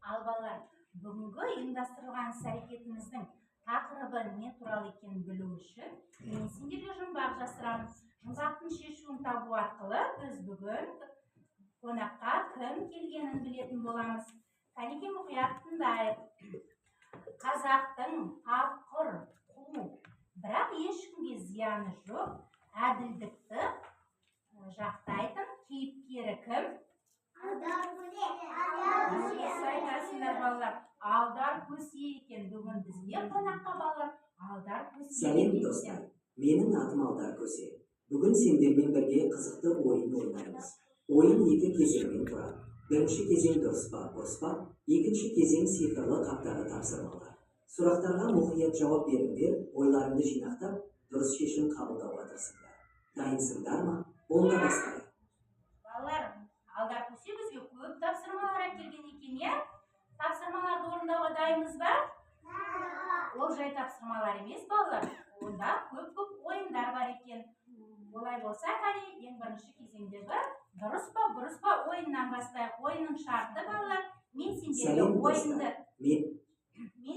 Ал балалар, бүгінгі ұйымдастырылған іс-әрекетіміздің тақырыбы не туралы екенін білу үшін мен сендерге жұмбақ жасырамын. Жұмбақтың шешуін табу арқылы біз бүгін қонаққа кім келгенін білетін боламыз. Кәнеке мұқият тыңдайық. Қазақтың тапқыр, қу, бірақ ешкімге зияны жоқ, әділдікті жақтайтын кейіпкері кім? Айтасыңдар балалар, Алдар Көсе екен. Бүгін бізге қонаққа балалар Алдар Көсе. Сәлем достар, менің атым Алдар Көсе. Бүгін сендермен бірге қызықты ойын ойнаймыз. Ойын екі кезеңнен тұрады. Бірінші кезең дұрыс па, бұрыс па, екінші кезең сиқырлы қаптағы тапсырмалар. Сұрақтарға мұқият жауап беріңдер, ойларыңды жинақтап, дұрыс шешім қабылдауға тырысыңдар. Дайынсыңдар ма? Онда бастайық. Балалар, Алдар Көсе бізге көп тапсырмалар әкелген екен, иә? Тапсырмаларды орындауға дайынбыз ба? Ол жай тапсырмалар емес, балалар. Онда көп ойындар бар екен. Олай болса, кәне, ең бірінші кезеңдегі дұрыс па, бұрыс па ойыннан бастайық. Ойынның шарты, балалар, мен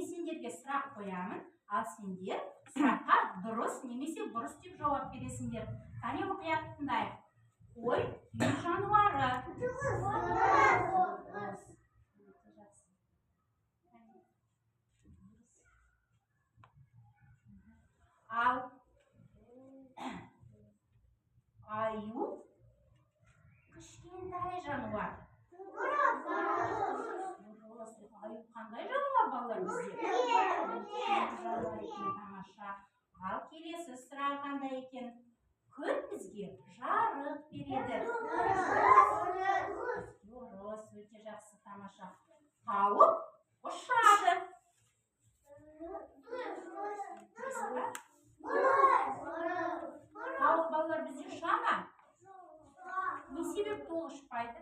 сендерге сұрақ қоямын, ал сендер сұраққа дұрыс немесе бұрыс деп жауап бересіңдер. Кәне, мұқият тыңдайық. Ой, үй жануары. Ал аю кішкентай жануар. Аю қандай жануар балалар бізде? Тамаша. Ал келесі сұрақ қандай екен? Күн бізге жарық береді. Дұрыс, өте жақсы, тамаша. Тауық ұшады. Тауық балалар бізде ұша ма? Не себепті ол ұшпайды?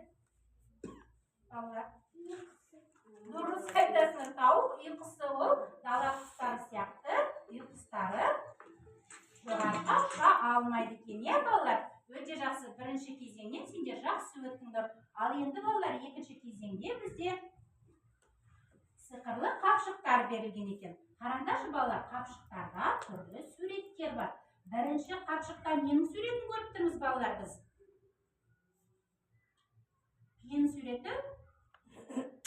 Балалар. Дұрыс айтасыңдар, тауық ұйқысы ол дала құстары сияқты ұйқыстары жоғарыға ұша алмайды екен, иә балалар? Өте жақсы, бірінші кезеңнен сендер жақсы өттіңдер. Ал енді балалар, екінші кезеңде бізде сиқырлы қапшықтар берілген екен. Қараңдаршы балалар, қапшықтарда түрлі суреттер бар. Бірінші қапшықта ненің суретін көріп тұрмыз балалар біз? Ненің суреті?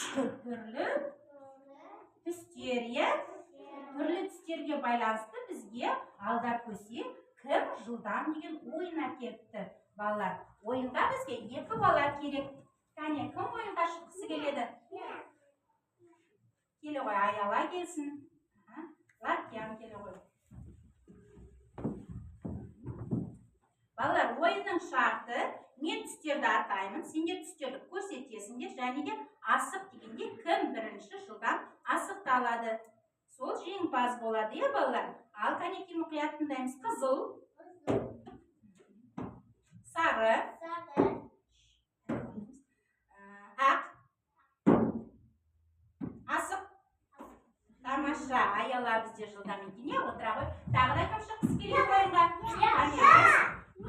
Түрлі түстер, иә? Түрлі түстерге байланысты бізге Алдар Көсе кім жылдам деген ойын әкеліпті. Балалар, ойынға бізге екі бала керек. Кәне, кім ойынға шыққысы келеді? Келе ғой, Аяла келсін. Ларкиян келе ғой. Балалар, ойынның шарты, мен түстерді атаймын, сендер түстерді көрсетесіңдер, және де асық дегенде кім бірінші жылдам асықты алады. Сол жеңімпаз болады, иә балалар? Ал кәнеке мұқият тыңдаймыз. Қызыл, сары, ақ, асық. Тамаша, Аяла бізде жылдам екен, иә? Отыра ғой. Тағы да кім шыққысы келеді ойынға?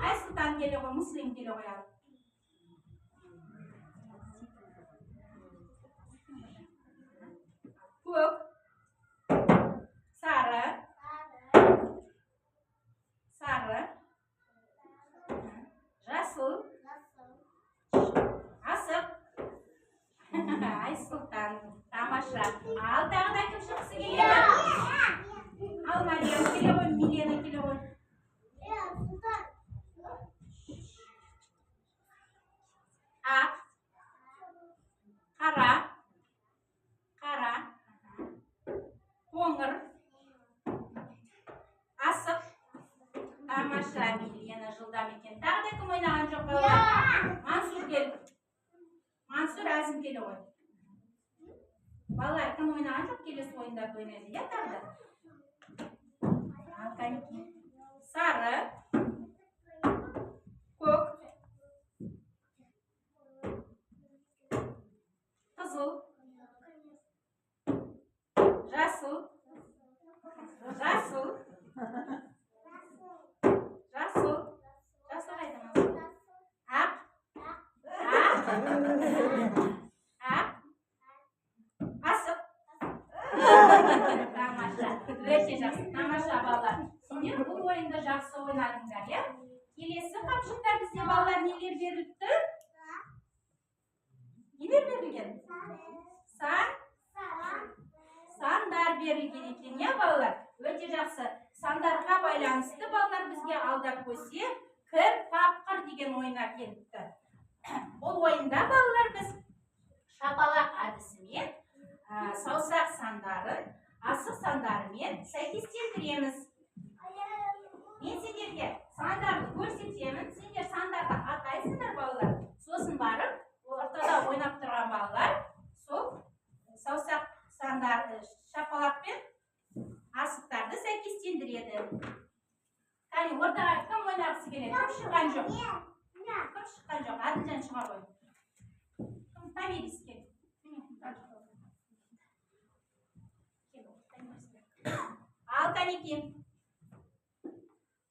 Айсұлтан келе ғой, Мұслим келе ғой. Көк, сары, жасыл, асық. Айсұлтан, тамаша. Ал тағы да кім шыққысы келеді? Ал Мариям келе ғой, Милена келе ғой. Тамаша, Милена жылдам екен. Тағы да кім ойнаған жоқ балалар? Мансур кел. Мансур Әзім келе ғой. Балалар кім ойнаған жоқ? Келесі ойындарды ойнайды. Я тағы да. Ал, Канеки. Сары, көк, қызыл, жасыл, жасыл, жасыл, жасыл қайда Мансур? Ақ, ақ, асық. Тамаша. Өте жақсы. Тамаша балалар. Сендер бұл ойынды жақсы ойнадыңдар, иә? Келесі қапшықта бізде балалар нелер беріліпті? Нелер берілген? Сандар берілген екен, иә балалар? Өте жақсы. Сандарға байланысты балалар бізге алда көсе кір тапқыр деген ойындар келіпті. Бұл ойында балалар біз шапалақ әдісімен саусақ сандарын асық сандарымен сәйкестендіреміз. Мен сендерге сандарды көрсетемін, сендер сандарды атайсыңдар балалар. Сосын барып, ортада ойнап тұрған балалар сол саусақ сандарды шапалақпен асықтарды сәйкестендіреді. Кәне, ортаға кім ойнағысы келеді? Кім шыққан жоқ? Кім шыққан жоқ? Әділжан шыға ғой. Кім Тамирис кел. Ал, Канеки.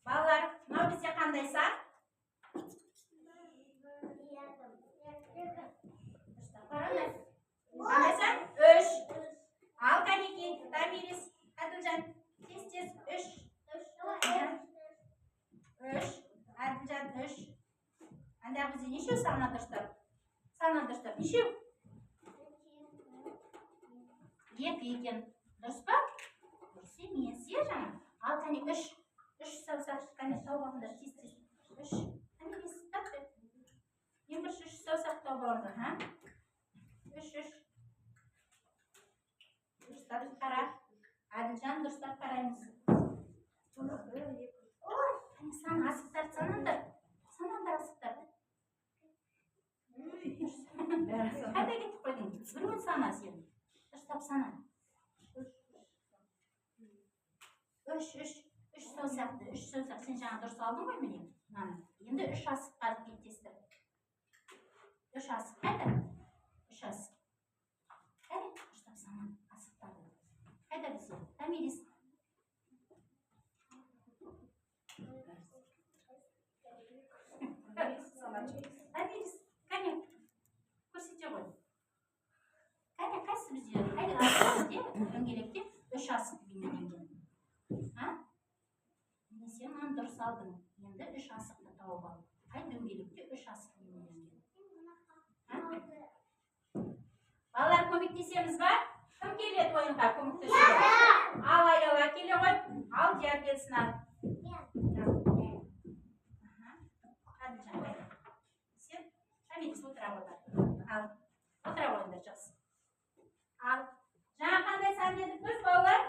Балалар, мынау бізде қандай сан? Қандай сан? 3. Ал, Канеки, Тамирис, Әділжан. Тез-тез 3. 3. Әділжан 3. Анда бізде нешеу санадырсыздар? Санадырсыздар. Нешеу? 2 екен. Дұрыс па? Дұрыс емес, иә жаңа? Ал, кәне 3. 3 саусақ, кәне тауып алыңдар, тез-тез. 3. Кәне бес, тапты. Ең бірінші 3 саусақ тауып алыңдар, ха? 3. Дұрыстап қара. Әділжан дұрыстап қараймыз. Кәне сан асықтарды санаңдар. Санаңдар асықтарды. Қайда кетіп қойдың? Бірмен сана сен. Дұрыстап сана. 3 саусақты, 3 саусақ. Сен жаңа дұрыс алдың ғой міне? Енді 3 асыққа беттестір. 3 асық. Қайда? 3 асық. Қайда? Дұрыстап сана асықтарды. Қайда бізде? Тамирис. Тамирис. Кәне, көрсете ғой. Кәне, қайсы бізде? Қайда бізде? Дөңгелекте 3 асық бейнеленген. Сен маған дұрыс алдың. Енді 3 асықты тауып ал. Қай дөңгелекте 3 асық бейнеленген. Балалар, көмектесеміз ба? Кім келеді ойынға көмектесуге? Ал Аяла келе ғой. Ал Диар келсін ал. Сен Тамирис отыра отыр. Ал. Отыра ойында жақсы. Ал. Жаңа қандай сан дедік біз балалар?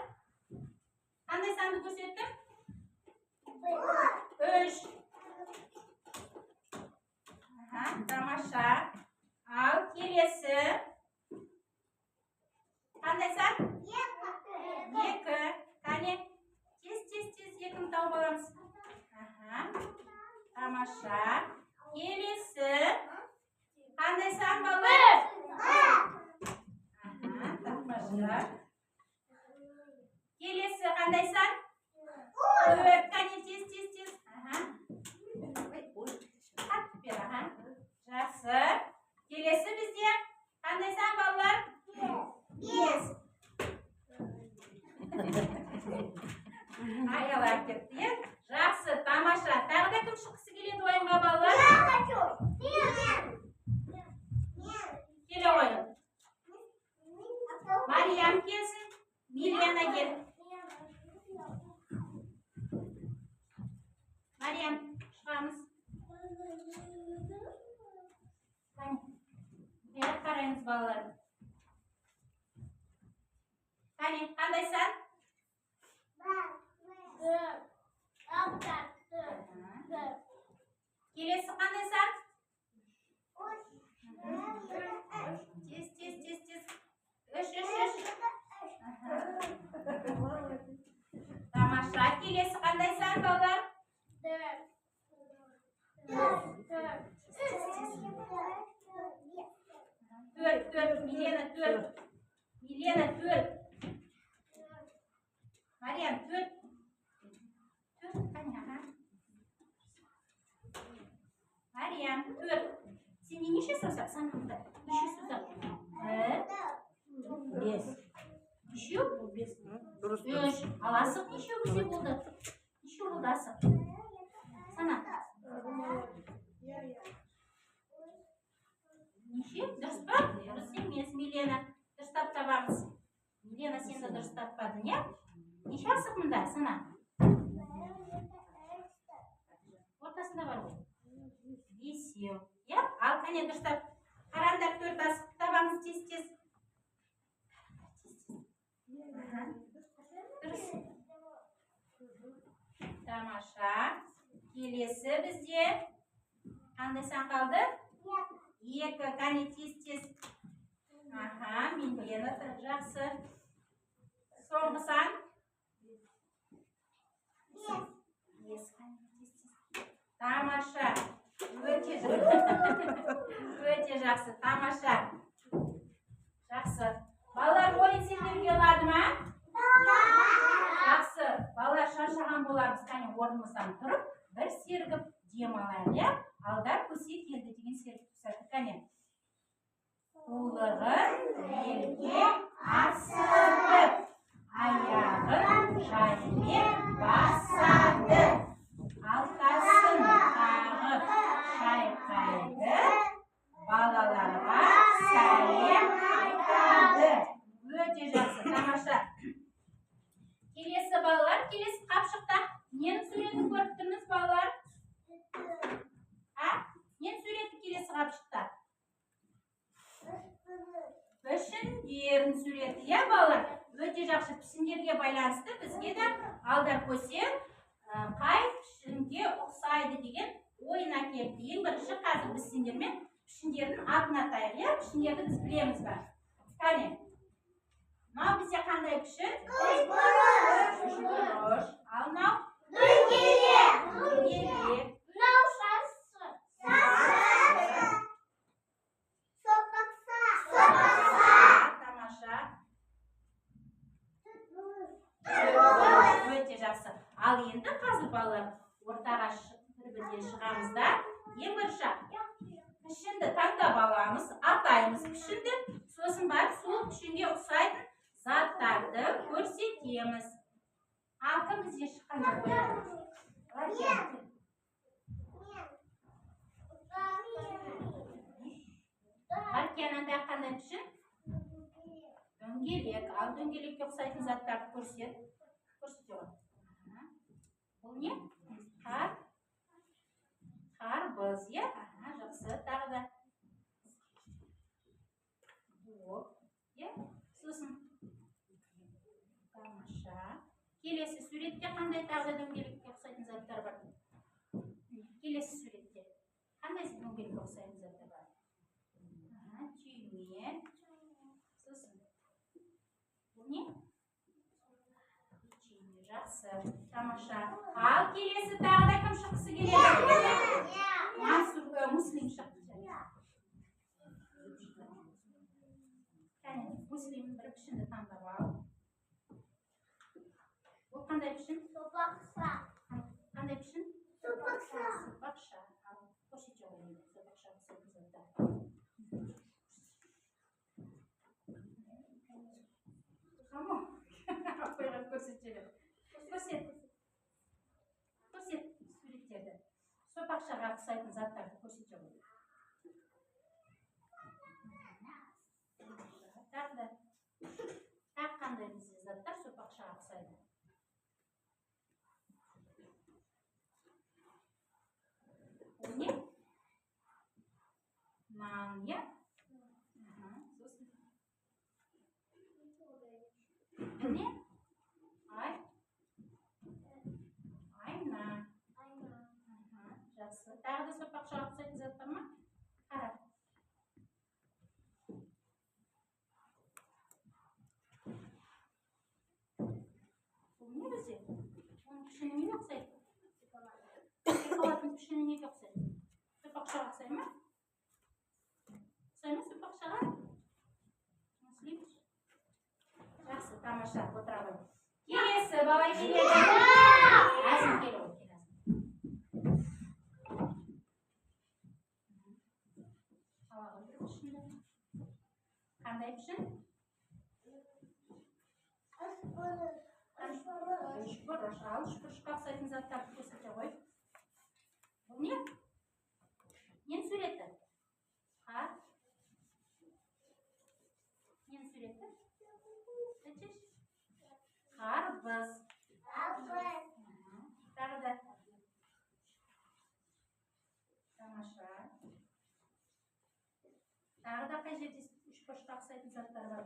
Қандай санды көрсеттім? 3. Тамаша. Ал, келесі. Қандай сан? 2. Кәне, тез 2-ні тауып аламыз. Тамаша. Келесі. Қандай сан балалар? Тамаша. Келесі қандай сан? 4. Кәне, тез. Қатып бер, жақсы. Келесі бізде қандай сан балалар? 5. Аяла кетті, е? Жақсы, тамаша. Тағы да кім шыққысы келеді ойынға балалар? Келе ойын. Мариям келсін. Милена кел. Мариям, шығамыз. Бері қараймыз балалар. Қане, қандай сан? Kelesi qanday san? Tez. Ish. Tamasha. Kelesi qanday san bolalar? 4. Milena 4. Mariam 4. Mariam 4. Sen neçe so'zak sanamda? Neçe so'zak? 5. Neçe yok? 3. Alasık neçe bize oldu? Neçe oldu asık? Sana. Neçe? Dürüst mü? Dürüst емес, Milena. Dürüst tabamız. Milena sen de dürüst tapmadın ya? Neçe asık mında sana? Ortasında var o. 5. Ya? Al kane dürüst tap. Karandar 4 asık tabamız tez. Dürüst. Tamasha. Kelesi bizde qanday san qoldi? 2. Qani tez. Aha, Milena yaxshi. So'nggi san? 5. Tamasha. O'te yaxshi. Tamasha. Yaxshi. Bolalar o'yin senlarga yoqadimi? Yaxshi. Bolalar charchagan bo'larmiz. Qani o'rnimizdan turib, bir sergib dem olaylik. Aldar ko'si keldi degan sergib ko'rsatdik qani. Qo'lig'in yerga asadi. Oyog'in joyiga bosadi. Halqasin qag'ib chayqaydi. Bolalarga salim aytadi. O'te yaxshi. Tamasha. Kelesi bolalar, kelesi qapshiqda neni suratini ko'rib turmiz bolalar? Ha? Neni surati kelesi qapshiqda? Pishindirning surati ya bolalar. O'te yaxshi. Pishindirga байланысты bizga da Aldar ko'si qay pishinga o'xshaydi degan o'yin keldi. Eng birinchi hozir biz senlarga pishindirning adini ataylik. Pishindirni biz bilamizmi? Qani. Mana bizga qanday pishin? Xush. Al now. Dungeli. Tamasha. O'te yaxshi. Al endi hozir bolalar o'rtaga bir-biriga chiqamizda. Eng birinchi pishinni tanlab olamiz, ataymiz pishinni. So'sin borib sol pishinga o'xshaydi zatlarni ko'rsatamiz. Halqa bizga chiqqanda qo'yamiz. Arkanada qanday pishin? Do'ngelik. Al do'ngelikka o'xshaydi zatlarni ko'rsatamiz. Bu ne? Qarboz ya? Aha, yaxshi. Tag'da. Bu ya? So'sin. Tamasha. Kelesi suratga qanday tag'da do'ngelikka o'xshaydi zatlar bor? Kelesi suratga qanday do'ngelikka o'xshaydi zatlar bor? Aha, tүйme. So'sin. Bu ne? Yaxshi. Tamasha. Al kelesi tag'da kim chiqisi keladi? Mansur Muslim chiqdi. Qani, Muslim bir pishinni tanlab ol. Bu qanday pishin? So'paqsa. Qanday pishin? So'paqsa. Qo'shimcha o'ylaydi. So'paqsa so'zda. Tamam. Qo'yib ko'rsatib. Ko'rsat suratlarda. So'paqchaga o'xshaydi zatlarni ko'rsatib o'ylaydi. Taqda. Qanday zatlar so'paqchaga o'xshaydi? Ne? Manya. Ne? Ay. Ayna. Yaxshi. Tag'da Ақшаға ұқсайтын зат бар ма? Қара. Бұл не бізде? Оның пішіні неге ұқсайды? Шоколадтың пішіні неге ұқсайды? Сопақшаға ұқсай ма? Ұқсай ма сопақшаға? Жақсы, тамаша, отыра ғой. Келесі бала келеді. Әзім келе ғой. Қандай пішін? Үшбұрыш. Ал үшбұрышқа ұқсайтын заттарды көрсете ғой. Бұл не? Нені суреті? Қар. Нені суреті? Қарбыз. Тағы да. Тамаша. Тағы да қай жерде үшбұрышқа ұқсайтын заттар бар?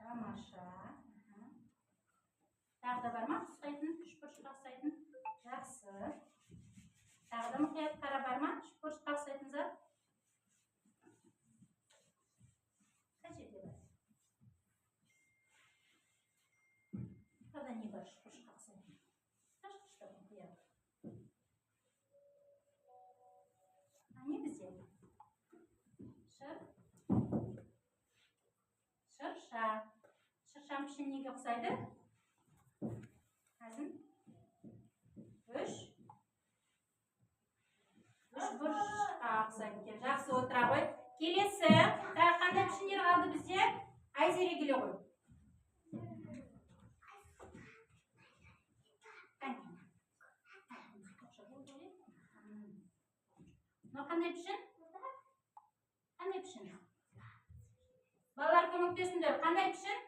Тамаша. Тағы да бар ма ұқсайтын, үшбұрышқа ұқсайтын? Жақсы. Тағы да мұқият қара бар ма үшбұрышқа ұқсайтын зат? Қай жерде бар? Тағы не бар үшбұрышқа ұқсайтын? Қашқышта мұқият. Не бізде? Шыр. Шырша. Шыршаның пішіні неге ұқсайды? Әзім? Үшбұрышқа ұқсайды екен. Жақсы, отыра ғой. Келесі. Тағы қандай пішіндер қалды бізде? Айзере келе ғой. Қандай пішін? Қандай пішін? Балалар көмектесіңдер. Қандай пішін?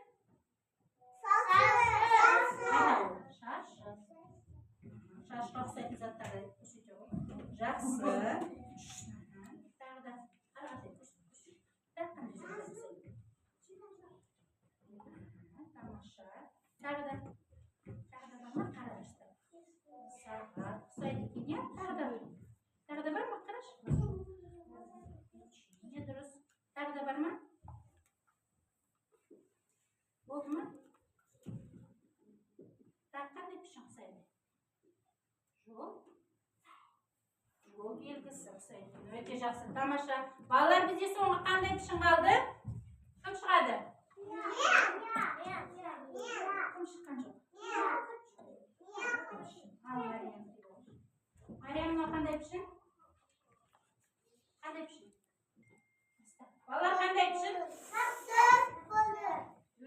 Шашы. Шашқа ұқсайтын заттарды көрсете ғой. Жақсы. Тағы да. Тамаша. Тағы да. Тағы да бар ма? Қарашты. Сағат. Ұқсайды екен, не? Тағы да. Тағы да бар ма? Қараш. Не дұрыс? Тағы да бар ма? Болды ма? Тағы қандай пішін ұқсайды? Жол. Жол белгісі ұқсайды. Өте жақсы, тамаша. Балалар, бізде соңғы қандай пішін қалды? Кім шығады? Кім шыққан жоқ? Мариям, мынау қандай пішін? Қандай пішін? Балалар, қандай пішін?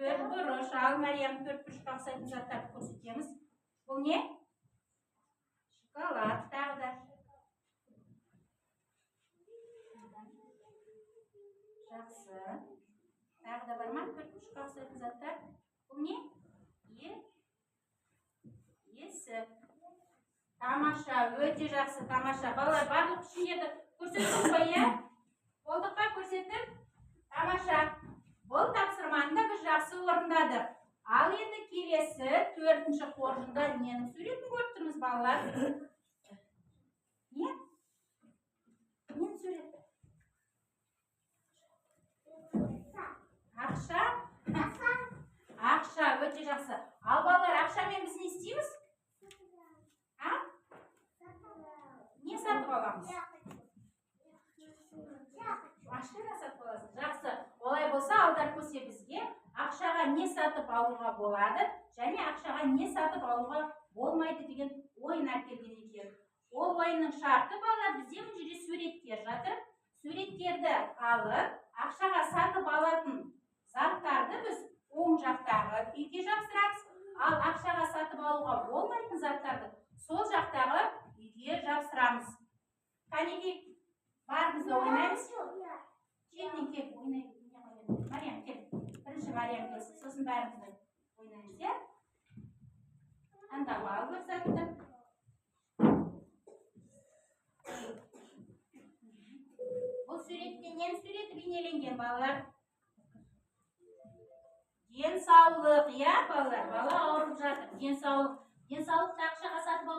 Төртбұрыш. Ал Мариям төртбұрышқа ұқсайтын заттарды көрсетеміз. Бұл не? Шоколад. Тағы да. Жақсы. Тағы да бар ма? Төртбұрышқа ұқсайтын заттар. Бұл не? Есік. Тамаша. Өте жақсы. Тамаша. Балалар, барлық пішіндерді көрсеттік қой, иә? Болдық па көрсеттік? Тамаша. Бұл тапсырманы біз жақсы орындадық. Ал енді келесі төртінші қоржында ненің суретін көріп тұрмыз, балалар? Не? Ненің суреті? Ақша? Ақша, өте жақсы. Ал балалар, ақшамен біз не істейміз? Не сатып аламыз? Машина сатып аласыз. Жақсы. Олай болса, алдар көсе бізге ақшаға не сатып алуға болады, және ақшаға не сатып алуға болмайды деген ойын әкелген екен. Ол ойынның шарты, балалар, бізде мына жерде суреттер жатыр. Суреттерді алып, ақшаға сатып алатын заттарды біз оң жақтағы үйге жапсырамыз, ал ақшаға сатып алуға болмайтын заттарды сол жақтағы үйге жапсырамыз. Кәнеки, бар бізді ойнаймыз. Жетінен кеп ойнайды. Мариям, кеп. Бірінші Мариям келсін, сосын бәрімізді ойнаймыз, иә? Андауы ал бір затты. Бұл суретте нен суреті бейнеленген, балалар? Денсаулық, иә, балалар? Бала ауырып жатыр. Денсаулықты ақшаға сатып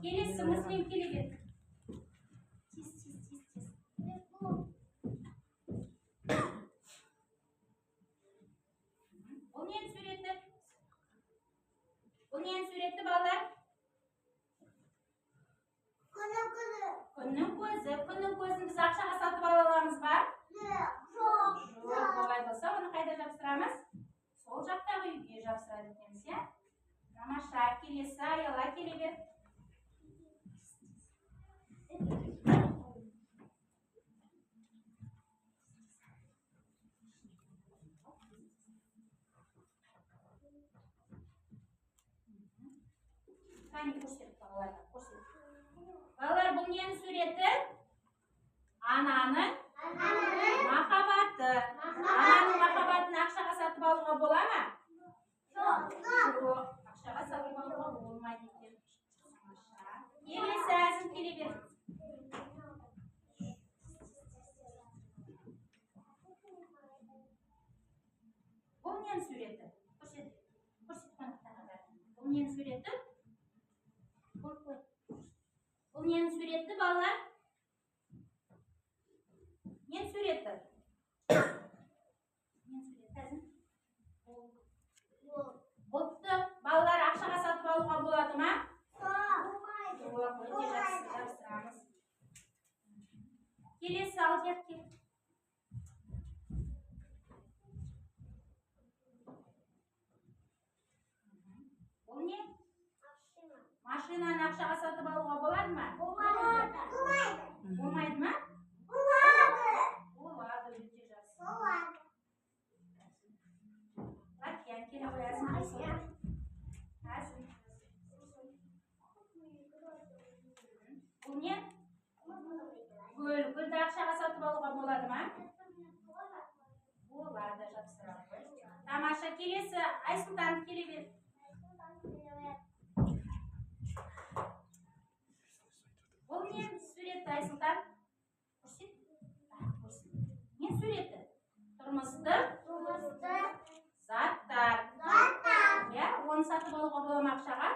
Kelesi Muslim keleber. Tez. Bu neyin sureti? Bu neyin sureti balalar? Kunning ko'zi. Kunning ko'zini biz aqshaga sotib ola olamizmi? Yo'q, bo'lay bo'lsa, uni qayda jabsiramiz? Sol jaqdagi uyga jabsiradi ekamiz, ya. Tamasha, kelesi ayollar kelaver. Qani ko'rsat bolalarga, ko'rsat. Bolalar, bu nening surati? Ananing mahabbati. Ananing mahabbatini aqshaga sotib olishga bo'ladimi? Yo'q. Aqshaga sotib olishga bo'lmaydi ekan. Kelesi azim kelaver. Bu nening surati? Ko'rsat. Bu nening surati? Bu nening surati bolalar? Nening surati? Bo'pti. Bolalar aqshaga sotib olishga bo'ladimi? Yo'q, o'te jabsiramiz. Kelesi olib kel. Bu ne? Mashinani aqshaga sotib olishga bo'ladimi? Bo'lmaydimi? Bo'ladi, o'te jabsir. Lakyan kelaverasizmi? Bu ne? Gulni aqshaga sotib olishga bo'ladimi? Bo'ladi, jabsirab qo'y. Tamasha, kelesi Aysultan kelaver. Bu ne surati Aysultan? Ko'rsit. Ne surati? Turmushdir. Zatlar. Ya, onu sotib olishga bo'ladimi aqshaga?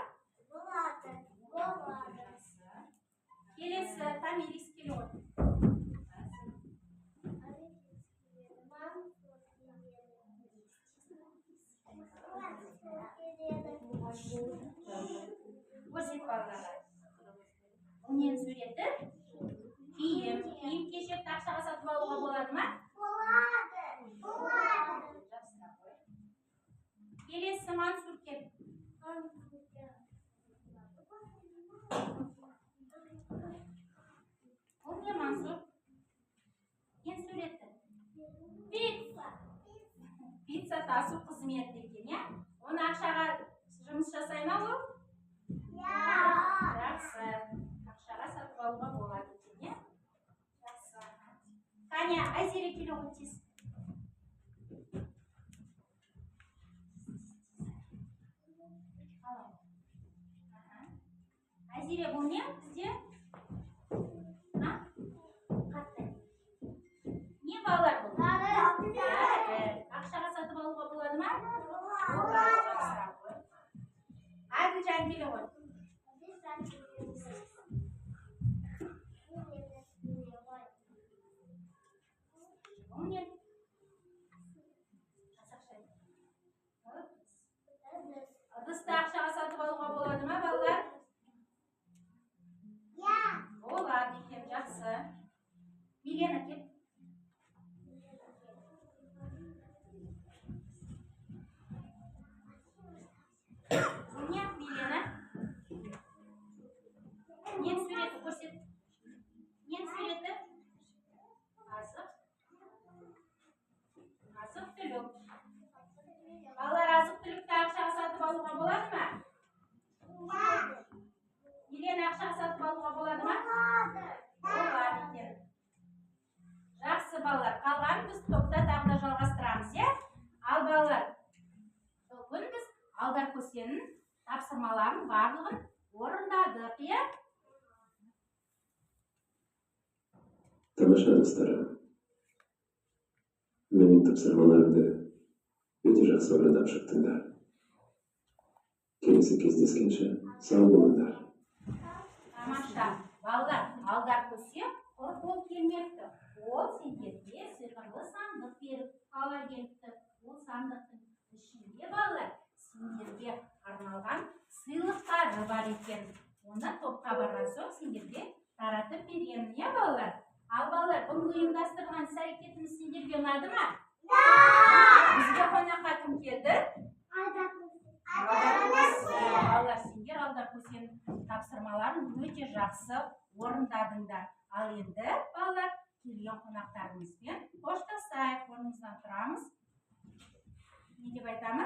Kelesi Tamiris kelaver. Ko'rsit bolalar. Bu nening surati? Kiyim kechakni aqshaga sotib olishga bo'ladimi? Jabsirab qo'y. Kelesi Mansur kel. Bu ne Mansur? Nening surati? Pizza tasub xizmatda ekan, ya. Uni aqshaga жұмыс жасаймы ол? Жақсы. Ақшаға сатып алуға болады екен, иә? Жақсы. Таня, Айзере келе ғой тез. Айзере, бұл не бізде? Не балалар бұл? Ақшаға сатып алуға болады ма? Болады. Әділжан келе ғой. Бұл не? Ыдысты ақшаға сатып алуға болады ма, балалар? Болады екен, жақсы. Милена кел. Нең суреті көрсет. Нең суреті? Азық-түлік. Балалар, азық-түлікті ақшаға сатып алуға болады ма? Елена, ақшаға сатып алуға болады ма? Болады екен. Жақсы балалар, қалған біз топта тағы да жалғастырамыз, иә? Ал балалар, бүгін біз Алдар Көсеннің тапсырмаларын барлығын орындадық, иә? Тамаша достарым, менің тапсырмаларымды өте жақсы орындап шықтыңдар. Келесі кездескенше сау болыңдар. алдар көсе құр қол келмепті. Ол сендерге сиқырлы сандық беріп ала келіпті. Ол сандықтың ішінде балалар сендерге арналған сыйлықтары бар екен. Оны топқа барған соң сендерге таратып беремін, иә балалар? Ал балалар, бүгінгі ұйымдастырған іс-әрекетіміз сендерге ұнады ма? Бізге қонаққа кім келді? Балалар, сендер алдар көсенің тапсырмаларын өте жақсы орындадыңдар. Ал енді балалар, келген қонақтарымызбен қоштасайық. Орнымыздан тұрамыз. Не деп айтамыз?